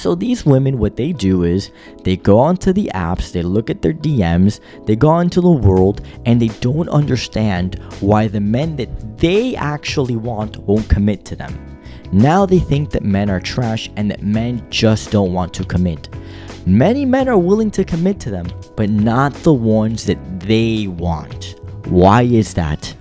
So these women, what they do is they go onto the apps, they look at their DMs, they go into the world, and they don't understand why the men that they actually want won't commit to them. Now they think that men are trash and that men just don't want to commit. Many men are willing to commit to them, but not the ones that they want. Why is that?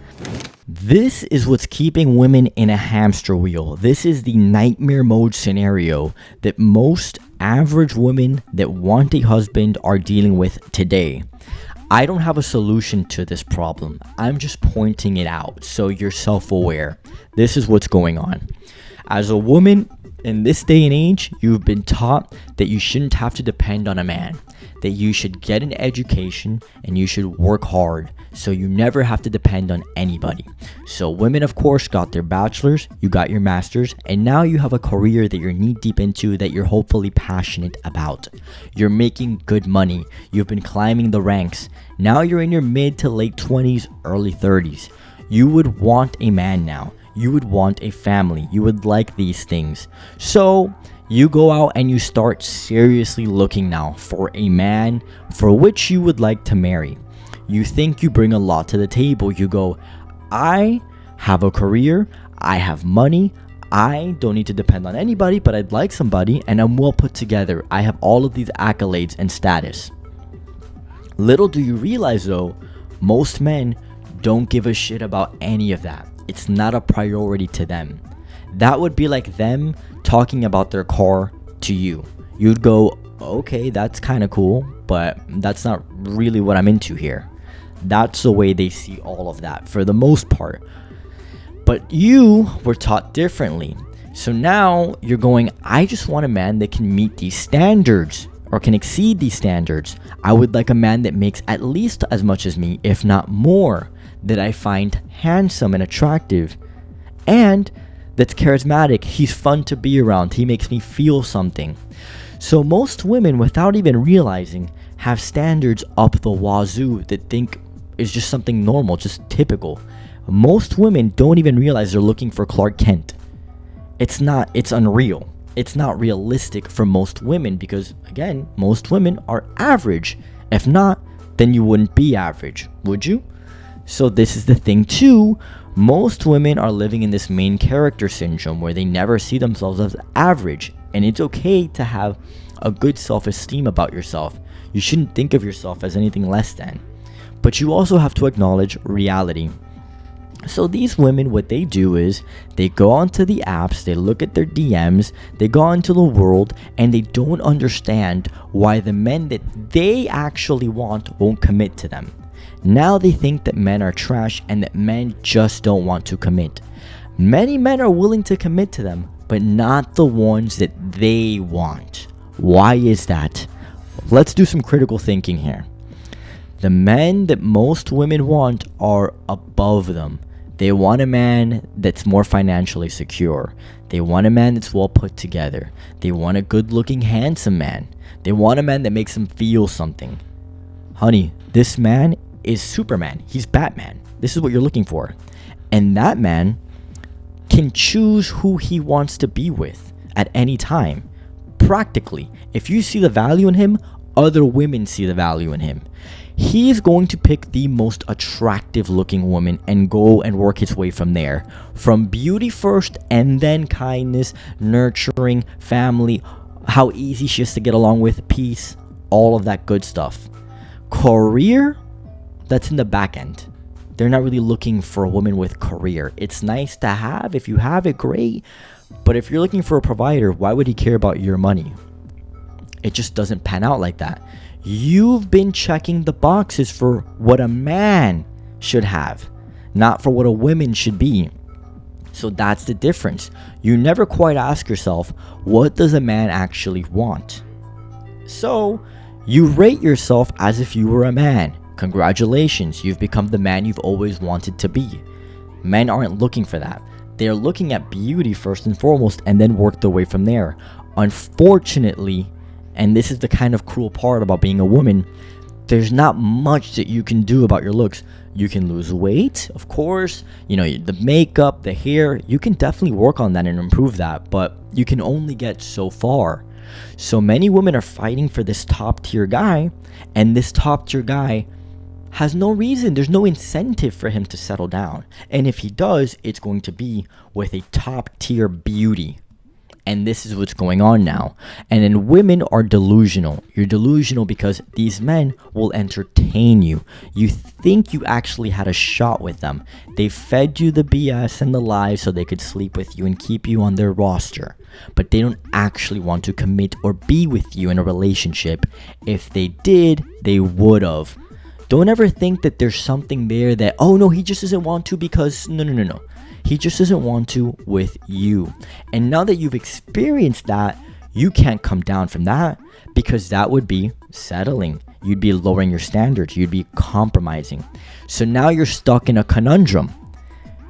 This is what's keeping women in a hamster wheel. This is the nightmare mode scenario that most average women that want a husband are dealing with today. I don't have a solution to this problem. I'm just pointing it out so you're self-aware. This is what's going on. As a woman in this day and age, you've been taught that you shouldn't have to depend on a man, that you should get an education and you should work hard so you never have to depend on anybody. So women, of course, got their bachelor's, you got your master's, and now you have a career that you're knee deep into that you're hopefully passionate about. You're making good money. You've been climbing the ranks. Now you're in your mid to late 20s, early 30s. You would want a man now. You would want a family. You would like these things. So you go out and you start seriously looking now for a man for which you would like to marry. You think you bring a lot to the table. You go, I have a career, I have money, I don't need to depend on anybody, but I'd like somebody, and I'm well put together. I have all of these accolades and status. Little do you realize though, most men don't give a shit about any of that. It's not a priority to them. That would be like them talking about their car to you. You'd go, okay, that's kind of cool, but that's not really what I'm into here. That's the way they see all of that for the most part. But you were taught differently. So now you're going, I just want a man that can meet these standards or can exceed these standards. I would like a man that makes at least as much as me, if not more, that I find handsome and attractive, and that's charismatic. He's fun to be around. He makes me feel something. So most women, without even realizing, have standards up the wazoo that think is just something normal, just typical. Most women don't even realize they're looking for Clark Kent. It's unreal. It's not realistic for most women because, again, most women are average. If not, then you wouldn't be average, would you? So this is the thing too. Most women are living in this main character syndrome where they never see themselves as average. And it's okay to have a good self-esteem about yourself. You shouldn't think of yourself as anything less than. But you also have to acknowledge reality. So these women, what they do is they go onto the apps, they look at their DMs, they go into the world, and they don't understand why the men that they actually want won't commit to them. Now they think that men are trash and that men just don't want to commit. Many men are willing to commit to them, but not the ones that they want. Why is that? Let's do some critical thinking here. The men that most women want are above them. They want a man that's more financially secure. They want a man that's well put together. They want a good-looking, handsome man. They want a man that makes them feel something. Honey, this man is Superman. He's Batman. This is what you're looking for. And that man can choose who he wants to be with at any time. Practically, if you see the value in him, other women see the value in him. He is going to pick the most attractive looking woman and go and work his way from there. From beauty first and then kindness, nurturing, family, how easy she is to get along with, peace, all of that good stuff. Career, that's in the back end. They're not really looking for a woman with career. It's nice to have. If you have it, great. But if you're looking for a provider, why would he care about your money? It just doesn't pan out like that. You've been checking the boxes for what a man should have, not for what a woman should be. So that's the difference. You never quite ask yourself, what does a man actually want? So you rate yourself as if you were a man. Congratulations, you've become the man you've always wanted to be. Men aren't looking for that. They're looking at beauty first and foremost and then work their way from there. Unfortunately, and this is the kind of cruel part about being a woman, there's not much that you can do about your looks. You can lose weight, of course, the makeup, the hair, you can definitely work on that and improve that, but you can only get so far. So many women are fighting for this top tier guy, and this top tier guy has no reason, there's no incentive for him to settle down. And if he does, it's going to be with a top tier beauty. And this is what's going on now. And then women are delusional. You're delusional because these men will entertain you. You think you actually had a shot with them. They fed you the BS and the lies so they could sleep with you and keep you on their roster. But they don't actually want to commit or be with you in a relationship. If they did, they would have. Don't ever think that there's something there that, oh no, he just doesn't want to because, no. He just doesn't want to with you. And now that you've experienced that, you can't come down from that because that would be settling. You'd be lowering your standards. You'd be compromising. So now you're stuck in a conundrum.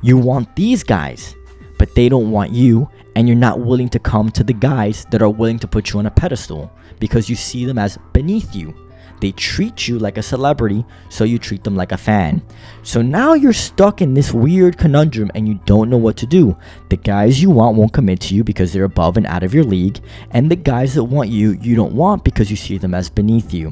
You want these guys, but they don't want you, and you're not willing to come to the guys that are willing to put you on a pedestal because you see them as beneath you. They treat you like a celebrity, so you treat them like a fan. So now you're stuck in this weird conundrum and you don't know what to do. The guys you want won't commit to you because they're above and out of your league, and the guys that want you, you don't want because you see them as beneath you.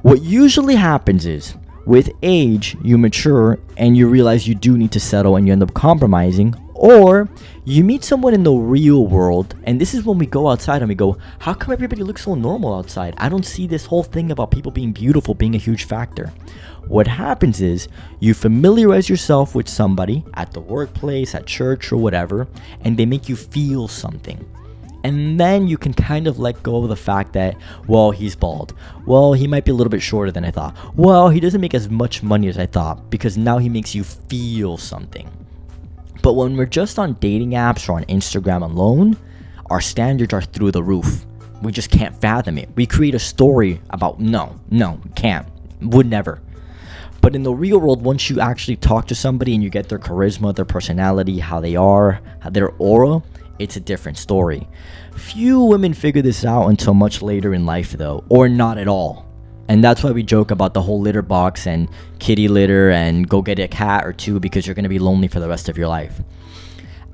What usually happens is, with age, you mature and you realize you do need to settle and you end up compromising, or you meet someone in the real world, and this is when we go outside and we go, how come everybody looks so normal outside? I don't see this whole thing about people being beautiful being a huge factor. What happens is you familiarize yourself with somebody at the workplace, at church, or whatever, and they make you feel something. And then you can kind of let go of the fact that, well, he's bald. Well, he might be a little bit shorter than I thought. Well, he doesn't make as much money as I thought, because now he makes you feel something. But when we're just on dating apps or on Instagram alone, our standards are through the roof. We just can't fathom it. We create a story about no, can't, would never. But in the real world, once you actually talk to somebody and you get their charisma, their personality, how they are, their aura, it's a different story. Few women figure this out until much later in life though, or not at all. And that's why we joke about the whole litter box and kitty litter and go get a cat or two because you're going to be lonely for the rest of your life.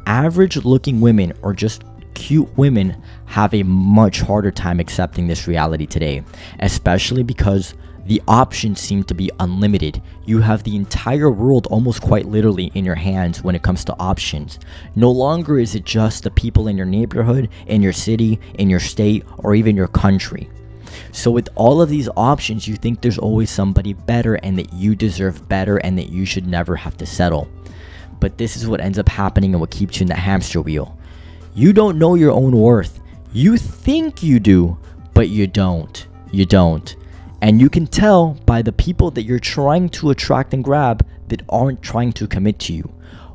Average looking women or just cute women have a much harder time accepting this reality today, especially because the options seem to be unlimited. You have the entire world almost quite literally in your hands when it comes to options. No longer is it just the people in your neighborhood, in your city, in your state, or even your country. So with all of these options, you think there's always somebody better and that you deserve better and that you should never have to settle. But this is what ends up happening and what keeps you in the hamster wheel. You don't know your own worth. You think you do, but you don't. You don't. And you can tell by the people that you're trying to attract and grab that aren't trying to commit to you.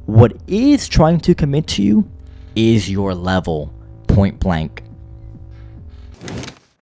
What is trying to commit to you is your level, point blank.